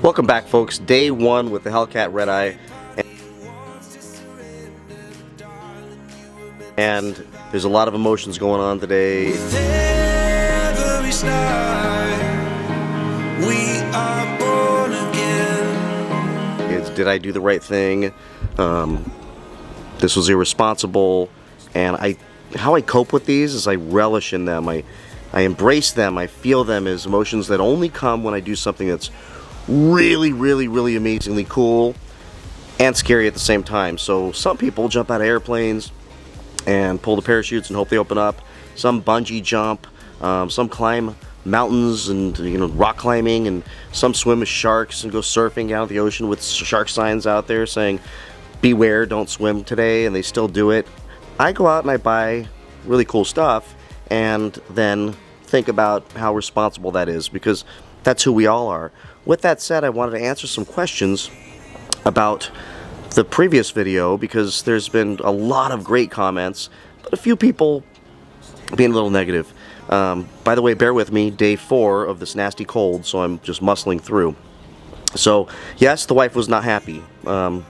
Welcome back, folks. Day one with the Hellcat Redeye. And there's a lot of emotions going on today. With every start, we are born again. It's, did I do the right thing? This was irresponsible. And how I cope with these is I relish in them. I embrace them. I feel them as emotions that only come when I do something that's really, really, really amazingly cool and scary at the same time. So some people jump out of airplanes and pull the parachutes and hope they open up. Some bungee jump. Some climb mountains and rock climbing, and some swim with sharks and go surfing out of the ocean with shark signs out there saying, "Beware, don't swim today," and they still do it. I go out and I buy really cool stuff and then think about how responsible that is, because that's who we all are. With that said, I wanted to answer some questions about the previous video, because there's been a lot of great comments, but a few people being a little negative. By the way, bear with me, day 4 of this nasty cold, so I'm just muscling through. So, yes, the wife was not happy, but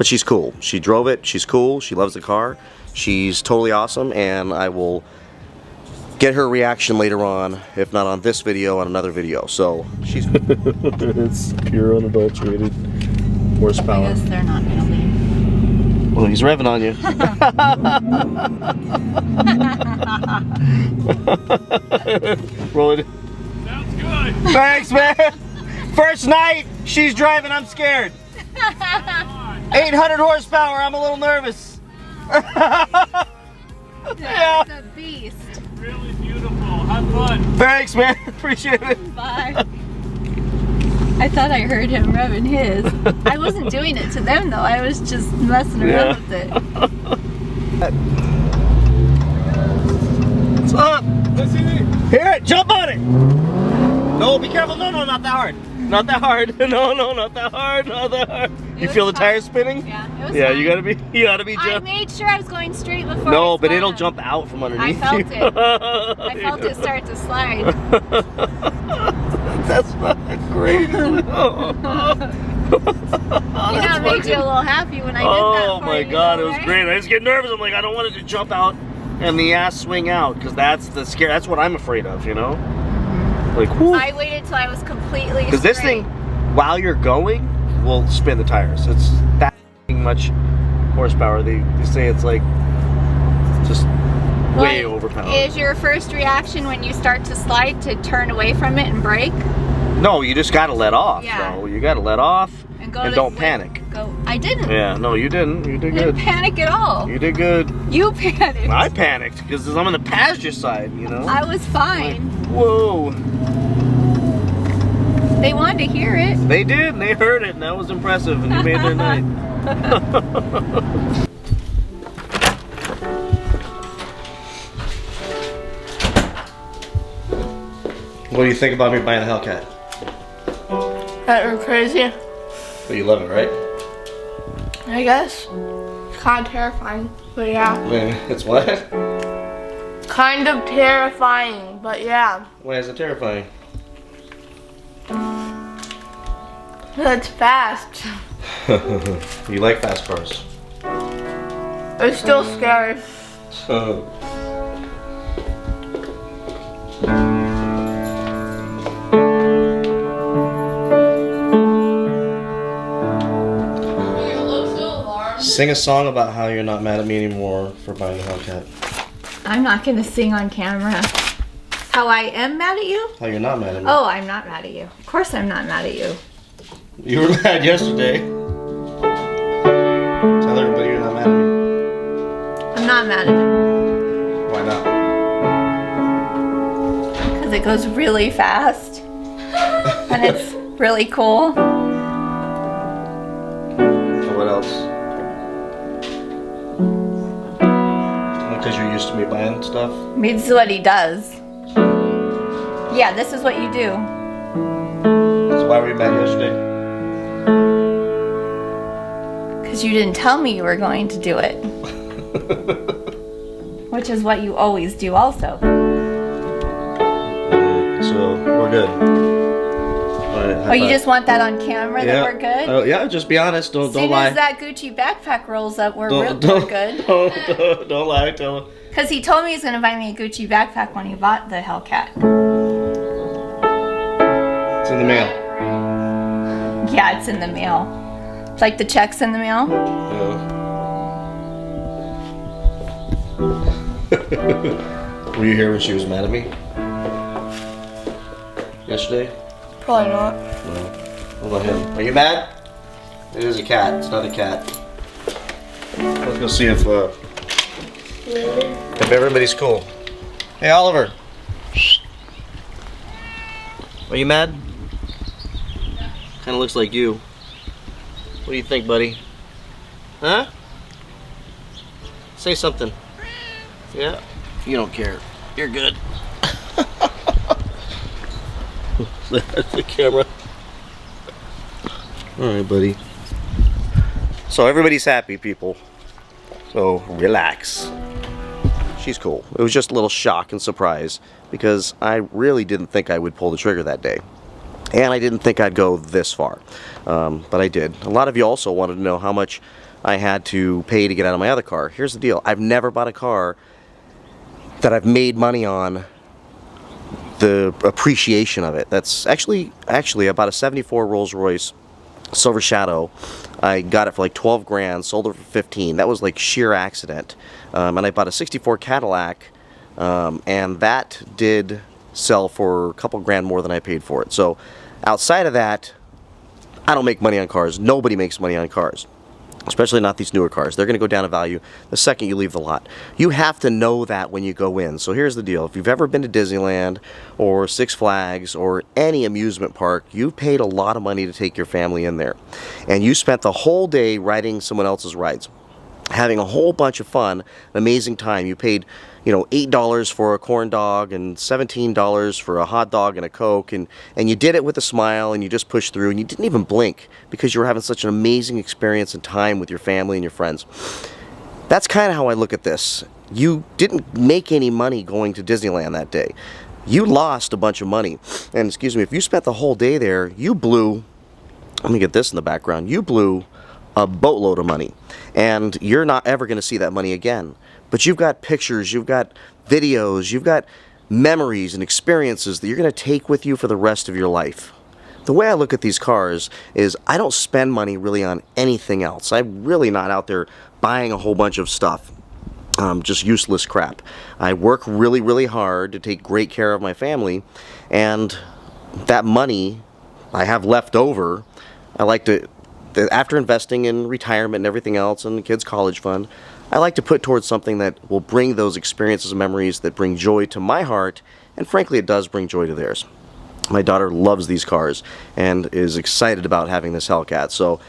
she's cool. She drove it, she's cool, she loves the car, she's totally awesome, and I will get her reaction later on, if not on this video, on another video. So she's it's pure unadulterated horsepower. I guess they're not gonna leave. Well, he's revving on you. Roll it. Sounds good. Thanks, man. First night, she's driving, I'm scared. 800 horsepower, I'm a little nervous. That's a beast. Really beautiful. Have fun. Thanks, man. Appreciate it. Bye. I thought I heard him revving his. I wasn't doing it to them though. I was just messing around with it. What's up? Let's see it. Hear it. Jump on it. No, be careful. No, not that hard. Not that hard. No, not that hard. Not that hard. You feel the tires spinning? Yeah, it was Yeah, fun. you gotta be I made sure I was going straight before. No, I but it'll spun. jump out from underneath I felt you. it. I felt it start to slide. That's not great. You know, it made you a little happy when I did that. Oh for my you, god, it was right? great. I just get nervous. I'm like, I don't want it to jump out and the ass swing out, because that's the scare. That's what I'm afraid of, you know? Like, whoo. I waited till I was completely. Because this thing, while you're going, will spin the tires. It's that much horsepower. They say it's like just way overpowered. Is your first reaction when you start to slide to turn away from it and brake? No, you just gotta let off. Yeah. So you gotta let off and don't panic. Go. I didn't. Yeah, no, you didn't. You did I didn't good. panic at all. You did good. You panicked. I panicked because I'm on the passenger side, you know? I was fine. Whoa. They wanted to hear it. They did, and they heard it, and that was impressive, and you made their night. What do you think about me buying a Hellcat? That were crazy, But you love it, right? I guess. Kind of terrifying, but yeah. It's what? Kind of terrifying, but yeah. Why is it terrifying? It's fast. You like fast cars. It's still scary. Sing a song about how you're not mad at me anymore for buying the Hellcat. I'm not going to sing on camera. How I am mad at you? How you're not mad at me. Oh, I'm not mad at you. Of course I'm not mad at you. You were mad yesterday. Tell everybody you're not mad at me. I'm not mad at you. Why not? Because it goes really fast. And it's really cool. So what else? Because you're used to me buying stuff? This is what he does. Yeah, this is what you do. So why were you mad yesterday? Because you didn't tell me you were going to do it. Which is what you always do also. So we're good. Oh, you just want that on camera that we're good? Oh yeah, just be honest. Don't As soon lie. as that Gucci backpack rolls up, we're good. Don't lie. Tell him. Because he told me he was going to buy me a Gucci backpack when he bought the Hellcat. It's in the mail. Yeah, it's in the mail. It's like the check's in the mail. Were you here when she was mad at me? Yesterday? Probably not. No. What about him? Are you mad? It is a cat. It's not a cat. Let's go see if everybody's cool. Hey, Oliver. Are you mad? Kind of looks like you. What do you think, buddy? Huh? Say something. Yeah? You don't care. You're good. That's the camera. Alright, buddy. So everybody's happy, people. So relax. She's cool. It was just a little shock and surprise because I really didn't think I would pull the trigger that day. And I didn't think I'd go this far. But I did. A lot of you also wanted to know how much I had to pay to get out of my other car. Here's the deal. I've never bought a car that I've made money on the appreciation of it. That's actually I bought a 74 Rolls-Royce Silver Shadow. I got it for like 12 grand, sold it for 15. That was like sheer accident. And I bought a 64 Cadillac, and that did sell for a couple grand more than I paid for it. So outside of that, I don't make money on cars. Nobody makes money on cars. Especially not these newer cars. They're going to go down in value the second you leave the lot. You have to know that when you go in. So here's the deal. If you've ever been to Disneyland or Six Flags or any amusement park, you've paid a lot of money to take your family in there. And you spent the whole day riding someone else's rides, having a whole bunch of fun, an amazing time. You paid, you know, $8 for a corn dog and $17 for a hot dog and a Coke, and you did it with a smile, and you just pushed through, and you didn't even blink because you were having such an amazing experience and time with your family and your friends. That's kind of how I look at this. You didn't make any money going to Disneyland that day. You lost a bunch of money. And excuse me, if you spent the whole day there, you blew, let me get this in the background, you blew a boatload of money. And you're not ever going to see that money again. But you've got pictures, you've got videos, you've got memories and experiences that you're going to take with you for the rest of your life. The way I look at these cars is I don't spend money really on anything else. I'm really not out there buying a whole bunch of stuff. Just useless crap. I work really, really hard to take great care of my family, and that money I have left over, I like to, after investing in retirement and everything else and the kids' college fund, I like to put towards something that will bring those experiences and memories that bring joy to my heart, and frankly it does bring joy to theirs. My daughter loves these cars and is excited about having this Hellcat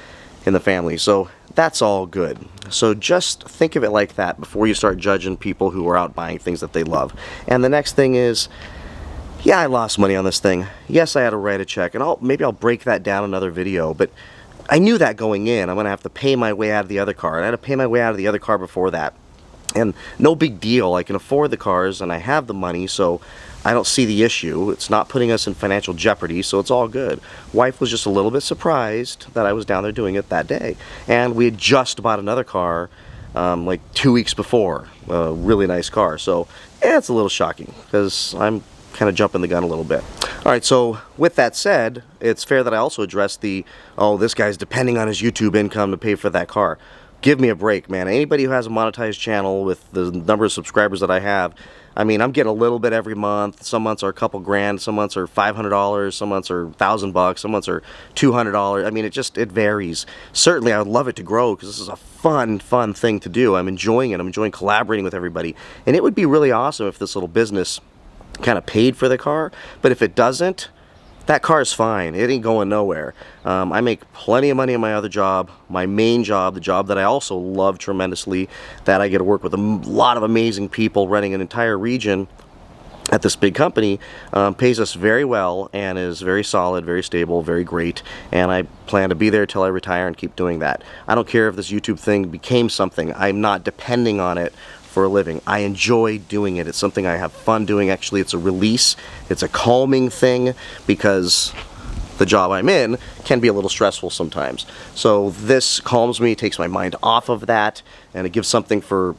in the family, so that's all good. So just think of it like that before you start judging people who are out buying things that they love. And the next thing is, yeah, I lost money on this thing. Yes, I had to write a check, and maybe I'll break that down in another video, but I knew that going in. I'm going to have to pay my way out of the other car, and I had to pay my way out of the other car before that. And no big deal. I can afford the cars, and I have the money, so I don't see the issue. It's not putting us in financial jeopardy, so it's all good. Wife was just a little bit surprised that I was down there doing it that day. And we had just bought another car like 2 weeks before, a really nice car. So it's a little shocking because I'm kind of jumping the gun a little bit. Alright, so with that said, it's fair that I also address the, oh, this guy's depending on his YouTube income to pay for that car. Give me a break, man. Anybody who has a monetized channel with the number of subscribers that I have, I mean, I'm getting a little bit every month. Some months are a couple grand, some months are $500, some months are $1,000, some months are $200. I mean, it varies. Certainly, I would love it to grow because this is a fun thing to do. I'm enjoying it. I'm enjoying collaborating with everybody. And it would be really awesome if this little business kind of paid for the car. But if it doesn't, that car's fine. It ain't going nowhere. I make plenty of money in my other job. My main job, the job that I also love tremendously, that I get to work with a lot of amazing people running an entire region at this big company, pays us very well and is very solid, very stable, very great. And I plan to be there till I retire and keep doing that. I don't care if this YouTube thing became something. I'm not depending on it for a living. I enjoy doing it. It's something I have fun doing. Actually, it's a release. It's a calming thing because the job I'm in can be a little stressful sometimes. So this calms me, takes my mind off of that, and it gives something for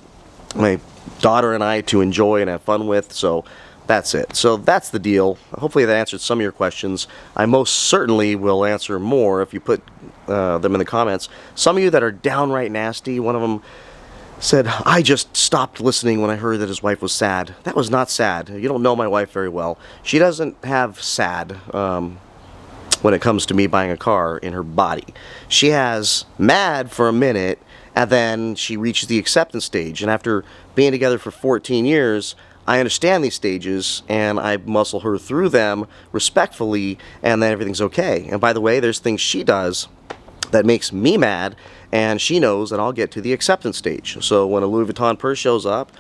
my daughter and I to enjoy and have fun with. So that's it. So that's the deal. Hopefully that answered some of your questions. I most certainly will answer more if you put them in the comments. Some of you that are downright nasty, one of them said, I just stopped listening when I heard that his wife was sad. That was not sad. You don't know my wife very well. She doesn't have sad when it comes to me buying a car in her body. She has mad for a minute, and then she reaches the acceptance stage. And after being together for 14 years, I understand these stages, and I muscle her through them respectfully, and then everything's okay. And by the way, there's things she does that makes me mad, and she knows that I'll get to the acceptance stage. So when a Louis Vuitton purse shows up,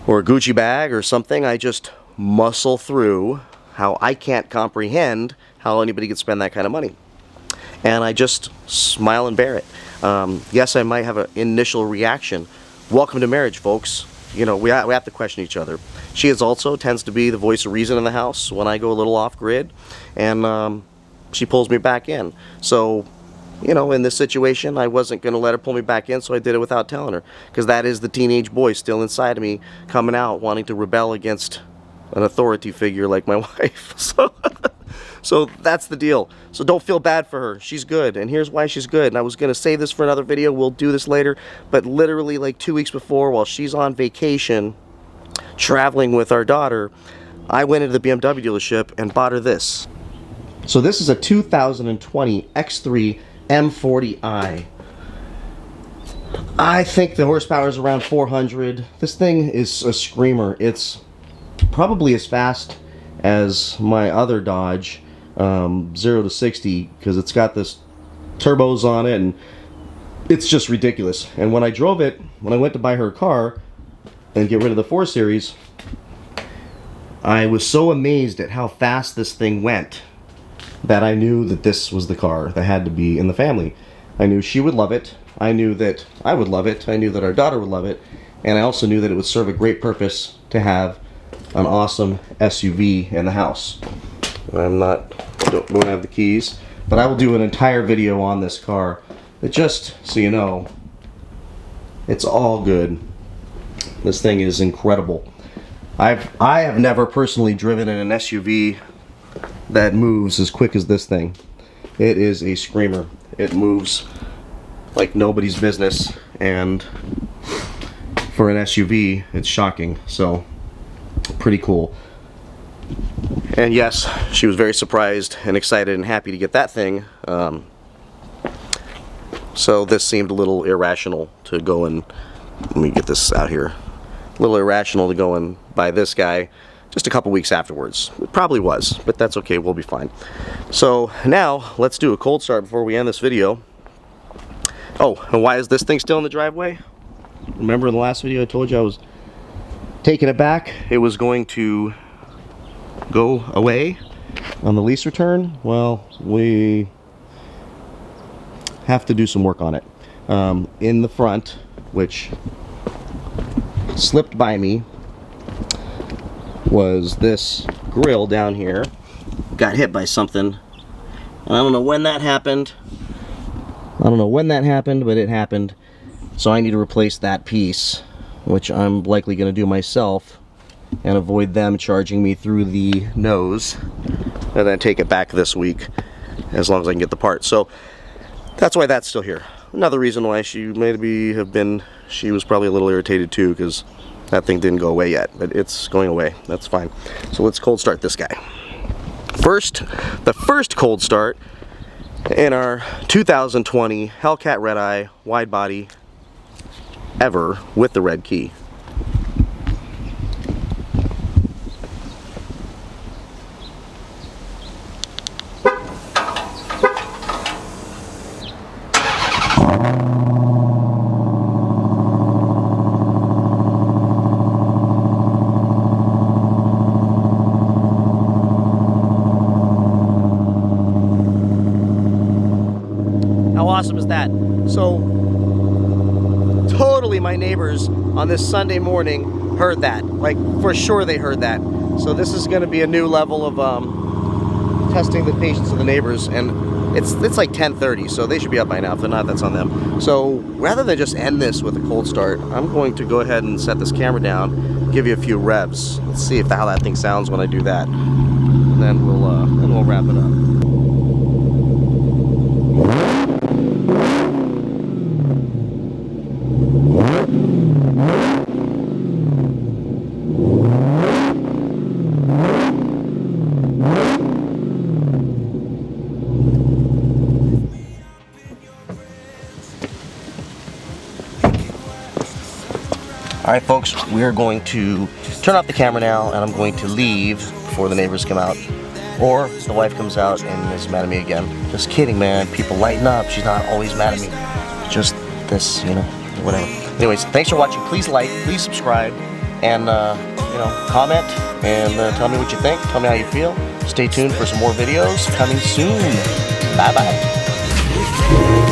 or a Gucci bag or something, I just muscle through how I can't comprehend how anybody could spend that kind of money. And I just smile and bear it. Yes, I might have an initial reaction. Welcome to marriage, folks. You know, we have to question each other. She is also tends to be the voice of reason in the house when I go a little off grid, and she pulls me back in. So, you know, in this situation, I wasn't going to let her pull me back in, so I did it without telling her. Because that is the teenage boy still inside of me coming out, wanting to rebel against an authority figure like my wife. So that's the deal. So don't feel bad for her. She's good, and here's why she's good. And I was going to save this for another video. We'll do this later. But literally like 2 weeks before, while she's on vacation, traveling with our daughter, I went into the BMW dealership and bought her this. So this is a 2020 X3 M40i. I think the horsepower is around 400. This thing is a screamer. It's probably as fast as my other Dodge 0 to 60, because it's got this turbos on it, and it's just ridiculous. And when I drove it, when I went to buy her a car and get rid of the 4 Series, I was so amazed at how fast this thing went that I knew that this was the car that had to be in the family. I knew she would love it. I knew that I would love it. I knew that our daughter would love it. And I also knew that it would serve a great purpose to have an awesome SUV in the house. Don't have the keys, but I will do an entire video on this car. But just so you know, it's all good. This thing is incredible. I have never personally driven in an SUV that moves as quick as this thing. It is a screamer. It moves like nobody's business, and for an SUV, it's shocking. So pretty cool. And yes, she was very surprised and excited and happy to get that thing. So this seemed a little irrational to go and, let me get this out here, a little irrational to go and buy this guy just a couple weeks afterwards. It probably was, but that's okay, we'll be fine. So now let's do a cold start before we end this video. Oh, and why is this thing still in the driveway? Remember in the last video I told you I was taking it back? It was going to go away on the lease return. Well, we have to do some work on it. In the front, which slipped by me, was this grill down here. Got hit by something. I don't know when that happened. But it happened. So I need to replace that piece, which I'm likely going to do myself, and avoid them charging me through the nose, and then take it back this week, as long as I can get the part. So that's why that's still here. Another reason why she was probably a little irritated too, because that thing didn't go away yet, but it's going away. That's fine. So let's cold start this guy. The first cold start in our 2020 Hellcat Redeye wide body ever with the red key. How awesome is that? So totally my neighbors on this Sunday morning heard that. Like, for sure they heard that. So this is going to be a new level of testing the patience of the neighbors, and it's like 10:30, so they should be up by now. If they're not, that's on them. So rather than just end this with a cold start, I'm going to go ahead and set this camera down, give you a few revs. Let's see how that thing sounds when I do that, and then we'll wrap it up. Alright folks, we are going to turn off the camera now, and I'm going to leave before the neighbors come out. Or the wife comes out and is mad at me again. Just kidding, man. People lighten up. She's not always mad at me. Just this, you know, whatever. Anyways, thanks for watching. Please like, please subscribe, and, you know, comment, and tell me what you think. Tell me how you feel. Stay tuned for some more videos coming soon. Bye-bye.